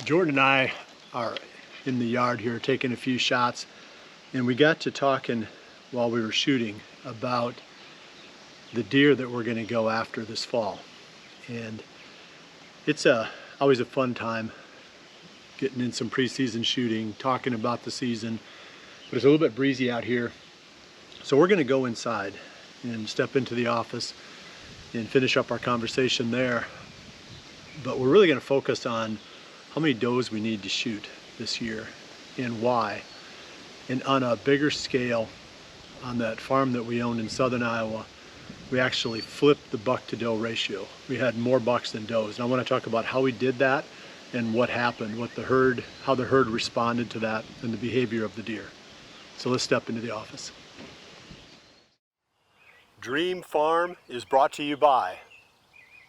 Jordan and I are in the yard here taking a few shots, and we got to talking while we were shooting about the deer that we're going to go after this fall. And it's always a fun time getting in some preseason shooting, talking about the season, but it's a little bit breezy out here. So we're going to go inside and step into the office and finish up our conversation there. But we're really going to focus on how many does we need to shoot this year and why. And on a bigger scale, on that farm that we owned in southern Iowa, we actually flipped the buck to doe ratio. We had more bucks than does. And I want to talk about how we did that and what happened, how the herd responded to that and the behavior of the deer. So let's step into the office. Dream Farm is brought to you by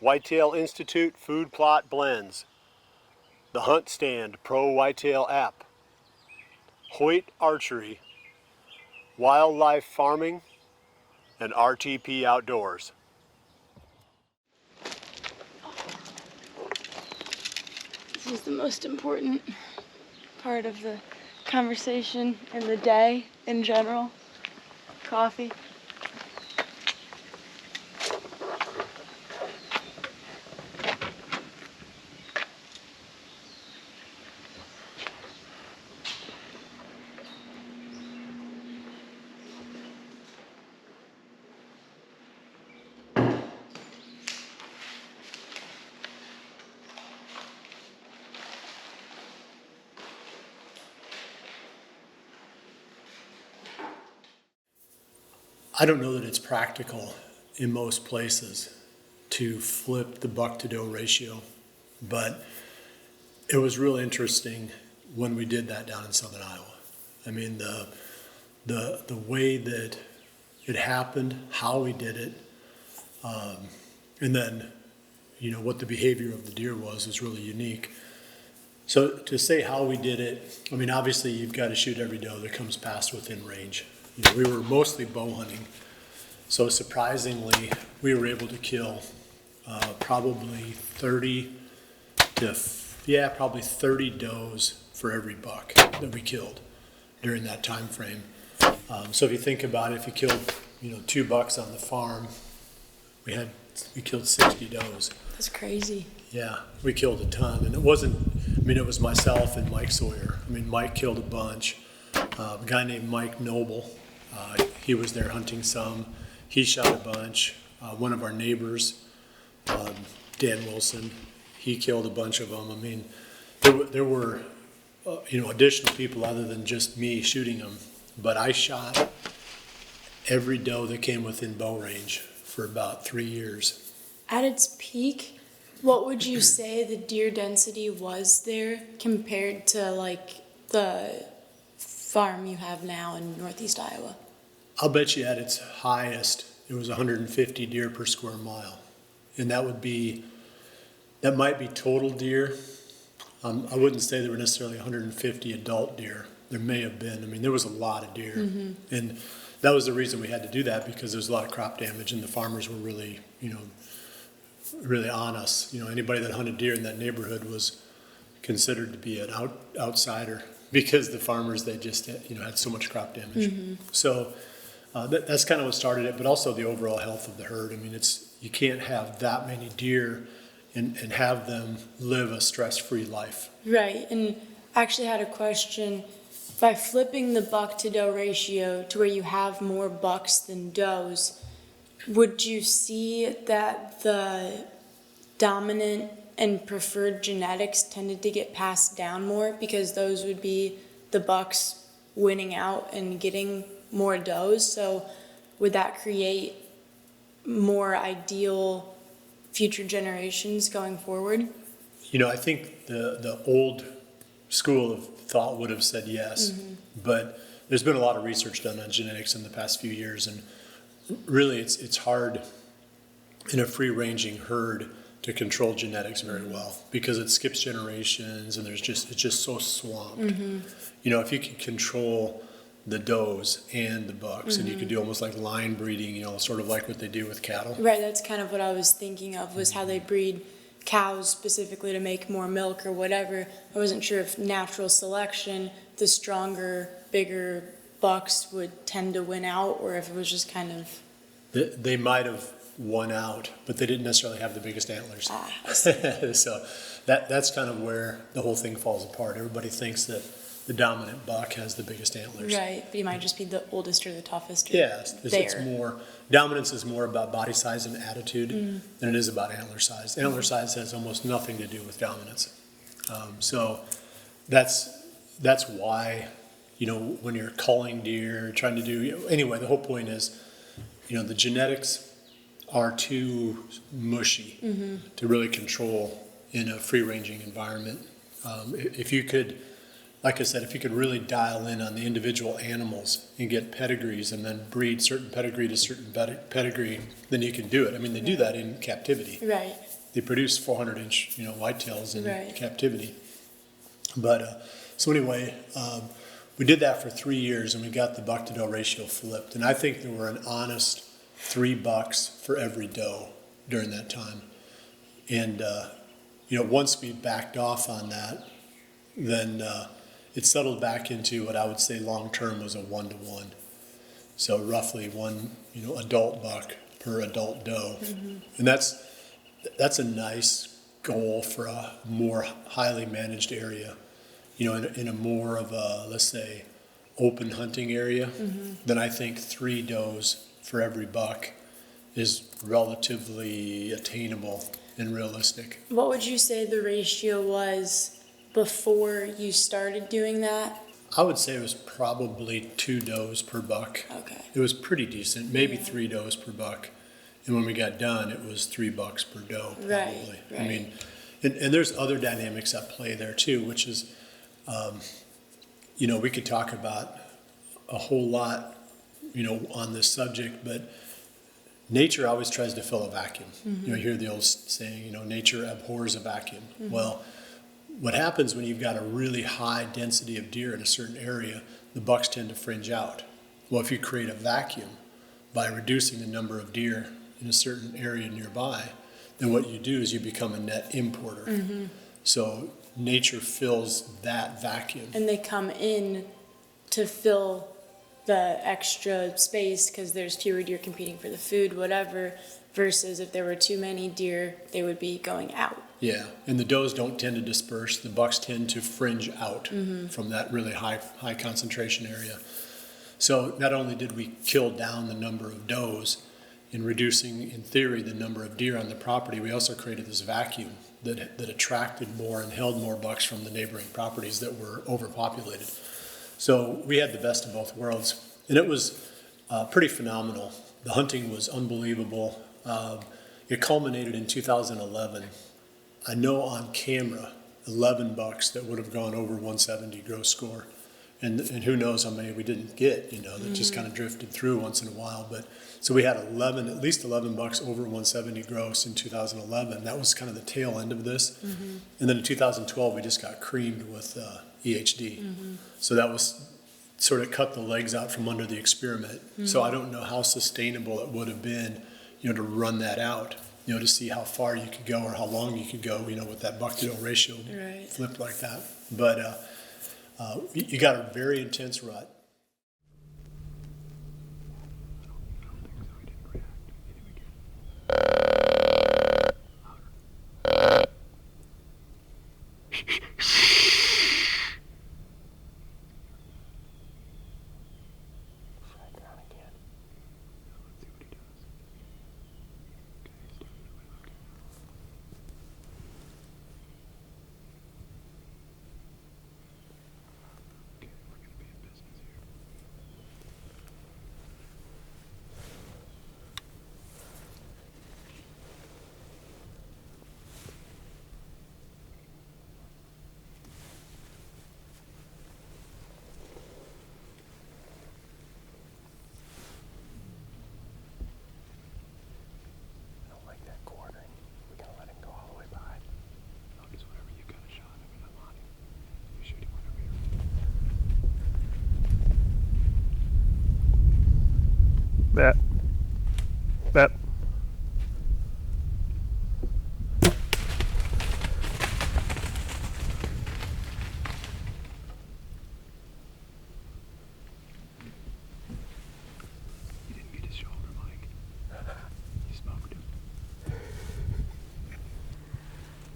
Whitetail Institute Food Plot Blends, the Hunt Stand Pro Whitetail app, Hoyt Archery, Wildlife Farming, and RTP Outdoors. This is the most important part of the conversation and the day in general. Coffee. I don't know that it's practical in most places to flip the buck to doe ratio, but it was really interesting when we did that down in southern Iowa. I mean, the way that it happened, how we did it, and then, what the behavior of the deer was really unique. So to say how we did it, I mean, obviously you've got to shoot every doe that comes past within range. We were mostly bow hunting, so surprisingly, we were able to kill probably 30 does for every buck that we killed during that time frame. So if you think about it, if you killed 2 bucks on the farm, we killed 60 does. That's crazy. Yeah, we killed a ton, and it was myself and Mike Sawyer. I mean, Mike killed a bunch. A guy named Mike Noble, he was there hunting some. He shot a bunch. One of our neighbors, Dan Wilson, he killed a bunch of them. I mean, there were additional people other than just me shooting them, but I shot every doe that came within bow range for about 3 years. At its peak, what would you say the deer density was there compared to like the farm you have now in northeast Iowa? I'll bet you at its highest, it was 150 deer per square mile. And that might be total deer. I wouldn't say there were necessarily 150 adult deer. There may have been. I mean, there was a lot of deer. Mm-hmm. And that was the reason we had to do that, because there's a lot of crop damage and the farmers were really, really on us. Anybody that hunted deer in that neighborhood was considered to be an outsider, because the farmers, they just had so much crop damage. Mm-hmm. So that's kind of what started it, but also the overall health of the herd. I mean, you can't have that many deer and have them live a stress-free life. Right, and actually had a question. By flipping the buck to doe ratio to where you have more bucks than does, would you see that the dominant and preferred genetics tended to get passed down more, because those would be the bucks winning out and getting more does? So would that create more ideal future generations going forward? I think the old school of thought would have said yes, mm-hmm. But there's been a lot of research done on genetics in the past few years, and really it's hard in a free-ranging herd to control genetics very well, because it skips generations and it's just so swamped. Mm-hmm. If you can control the does and the bucks, mm-hmm. and you could do almost like line breeding, sort of like what they do with cattle. Right, that's kind of what I was thinking of, was how they breed cows specifically to make more milk or whatever. I wasn't sure if natural selection, the stronger, bigger bucks would tend to win out, or if it was just kind of. They might have won out, but they didn't necessarily have the biggest antlers. I see. So that's kind of where the whole thing falls apart. Everybody thinks that the dominant buck has the biggest antlers. Right, but he might just be the oldest or the toughest. Or Yeah, it's there. more, dominance is more about body size and attitude than it is about antler size. Antler size has almost nothing to do with dominance. So that's why, when you're culling deer, trying to do, anyway, the whole point is, the genetics are too mushy to really control in a free-ranging environment. If you could, like I said, if you could really dial in on the individual animals and get pedigrees and then breed certain pedigree to certain pedigree, then you can do it. I mean, they do that in captivity. Right. They produce 400-inch, whitetails in Right. captivity. But so anyway, we did that for 3 years, and we got the buck to doe ratio flipped. And I think there were an honest 3 bucks for every doe during that time. And once we backed off on that, then it settled back into what I would say long term was a 1-to-1. So roughly one, adult buck per adult doe. And that's a nice goal for a more highly managed area. In a more of a, let's say, open hunting area, then I think 3 does for every buck is relatively attainable and realistic. What would you say the ratio was before you started doing that? I would say it was probably 2 does per buck. Okay. It was pretty decent, maybe 3 does per buck. And when we got done, it was 3 bucks per doe, probably. Right. I mean, and there's other dynamics at play there too, which is, we could talk about a whole lot, on this subject, but nature always tries to fill a vacuum. You hear the old saying, nature abhors a vacuum. Well, what happens when you've got a really high density of deer in a certain area, the bucks tend to fringe out. Well, if you create a vacuum by reducing the number of deer in a certain area nearby, then what you do is you become a net importer. So nature fills that vacuum. And they come in to fill the extra space because there's fewer deer competing for the food, whatever, versus if there were too many deer, they would be going out. Yeah, and the does don't tend to disperse. The bucks tend to fringe out from that really high concentration area. So not only did we kill down the number of does in reducing, in theory, the number of deer on the property, we also created this vacuum that attracted more and held more bucks from the neighboring properties that were overpopulated. So we had the best of both worlds, and it was pretty phenomenal. The hunting was unbelievable. It culminated in 2011. I know on camera 11 bucks that would have gone over 170 gross score. And who knows how many we didn't get, that just kind of drifted through once in a while. But so we had at least 11 bucks over 170 gross in 2011. That was kind of the tail end of this. And then in 2012, we just got creamed with EHD. So that was sort of cut the legs out from under the experiment. So I don't know how sustainable it would have been, to run that out, to see how far you could go or how long you could go, with that buck to doe ratio flipped like that. But you got a very intense rut. That.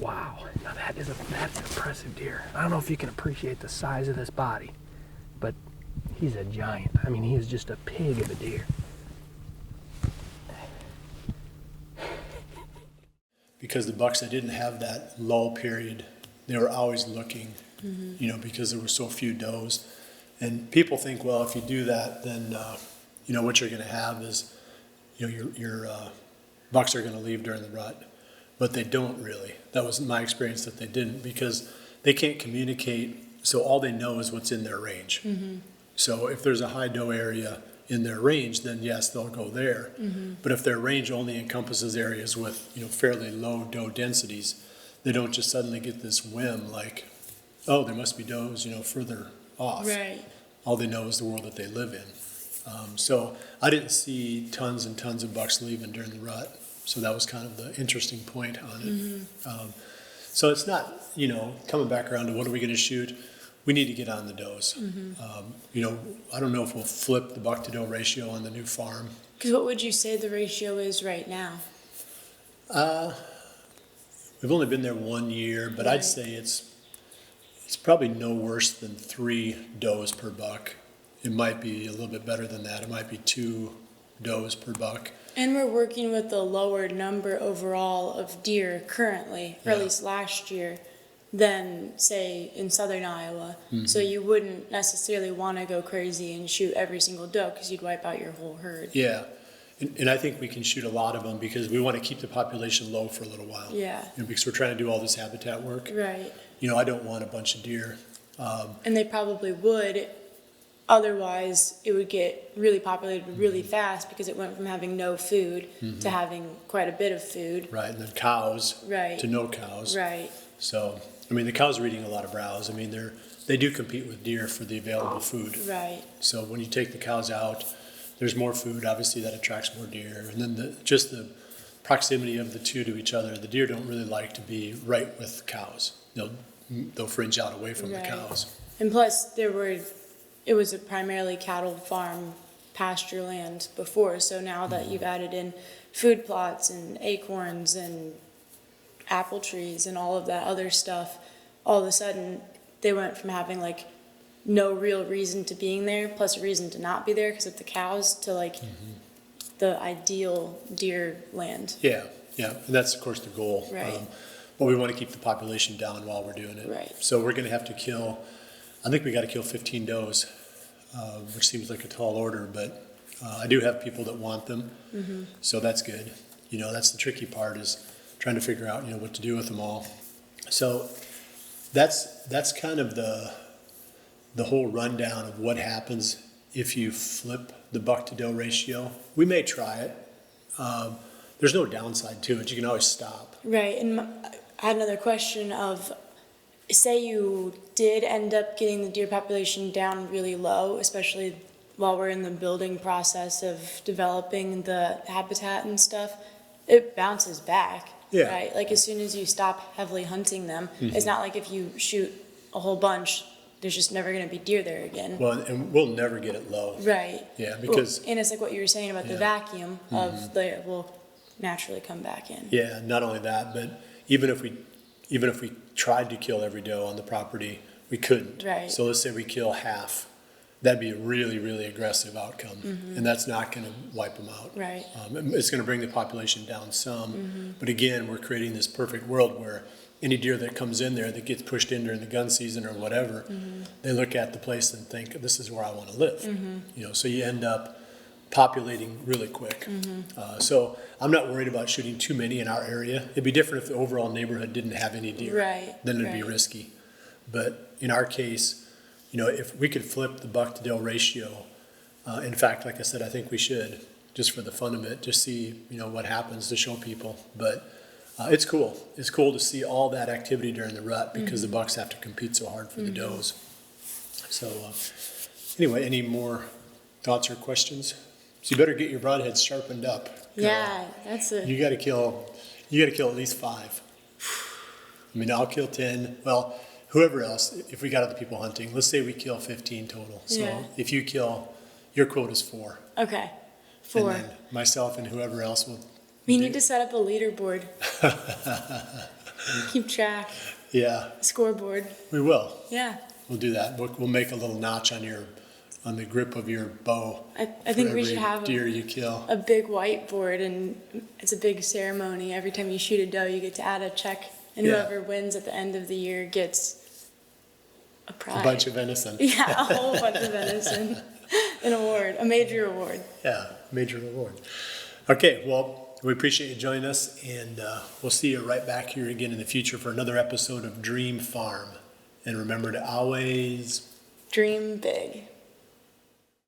Wow, now that's an impressive deer. I don't know if you can appreciate the size of this body, but he's a giant. I mean, he is just a pig of a deer. Because the bucks that didn't have that lull period, they were always looking, you know, because there were so few does. And people think, well, if you do that, then, you know, what you're going to have is, you know, your bucks are going to leave during the rut. But they don't really. That was my experience, that they didn't, because they can't communicate, so all they know is what's in their range. So if there's a high doe area in their range, then yes, they'll go there. But if their range only encompasses areas with, you know, fairly low doe densities, they don't just suddenly get this whim like, oh, there must be does, you know, further off. Right. All they know is the world that they live in. So I didn't see tons and tons of bucks leaving during the rut. So that was kind of the interesting point on it. So it's not, you know, coming back around to what are we going to shoot? We need to get on the does. You know, I don't know if we'll flip the buck to doe ratio on the new farm. Because what would you say the ratio is right now? We've only been there 1 year, but I'd say it's probably no worse than 3 does per buck. It might be a little bit better than that. It might be 2 does per buck. And we're working with a lower number overall of deer currently, or at Yeah. least last year, than, say, in southern Iowa. So you wouldn't necessarily want to go crazy and shoot every single doe because you'd wipe out your whole herd. Yeah, and I think we can shoot a lot of them because we want to keep the population low for a little while. Yeah. You know, because we're trying to do all this habitat work. Right. You know, I don't want a bunch of deer. And they probably would. Otherwise, it would get really populated really fast because it went from having no food to having quite a bit of food. Right, and then cows Right. to no cows. Right. So, I mean, the cows are eating a lot of browse. I mean, they do compete with deer for the available food. Right. So when you take the cows out, there's more food, obviously that attracts more deer. And then just the proximity of the two to each other, the deer don't really like to be right with cows. They'll fringe out away from the Right. cows. And plus, it was a primarily cattle farm pasture land before, so now that you've added in food plots and acorns and apple trees and all of that other stuff, all of a sudden they went from having like no real reason to being there plus a reason to not be there because of the cows to like the ideal deer land. Yeah, and that's of course the goal. Right. But we want to keep the population down while we're doing it. Right. So we're going to have to kill, I think we got to kill 15 does, which seems like a tall order, but I do have people that want them, so that's good. You know, that's the tricky part is trying to figure out, you know, what to do with them all. So that's kind of the whole rundown of what happens if you flip the buck to doe ratio. We may try it. There's no downside to it. You can always stop. Right, and I had another question of, say you did end up getting the deer population down really low, especially while we're in the building process of developing the habitat and stuff, it bounces back. Yeah. Right, like as soon as you stop heavily hunting them, it's not like if you shoot a whole bunch, there's just never gonna be deer there again. Well, and we'll never get it low. Right. Yeah, because And it's like what you were saying about the Yeah. vacuum of the, will naturally come back in. yeah, not only that, but even if we tried to kill every doe on the property, we couldn't. Right. So let's say we kill half, that'd be a really, really aggressive outcome, and that's not going to wipe them out. Right. It's going to bring the population down some, but again, we're creating this perfect world where any deer that comes in there that gets pushed in during the gun season or whatever, they look at the place and think, this is where I want to live. You know, so you end up populating really quick. So I'm not worried about shooting too many in our area. It'd be different if the overall neighborhood didn't have any deer. Right, Then it'd be right. risky. But in our case, you know, if we could flip the buck to doe ratio, in fact, like I said, I think we should, just for the fun of it, just see, you know, what happens to show people. But it's cool. It's cool to see all that activity during the rut because the bucks have to compete so hard for the does. So anyway, any more thoughts or questions? So you better get your broadheads sharpened up. girl. Yeah, that's a, You gotta kill at least 5. I mean, I'll kill 10. Well, whoever else, if we got other people hunting, let's say we kill 15 total. So Yeah. if you kill, your quote is 4. okay, 4. And then myself and whoever else will. We need to set up a leaderboard. keep track, Yeah, scoreboard. we will. Yeah. We'll do that. We'll make a little notch on the grip of your bow. I for think we every should have deer you kill. a big whiteboard, and it's a big ceremony. Every time you shoot a doe, you get to add a check, and Yeah. whoever wins at the end of the year gets a prize. A bunch of venison. Yeah, a whole bunch of venison. An award, a major award. Yeah, major reward. Okay, well, we appreciate you joining us, and we'll see you right back here again in the future for another episode of Dream Farm. And remember to always Dream big.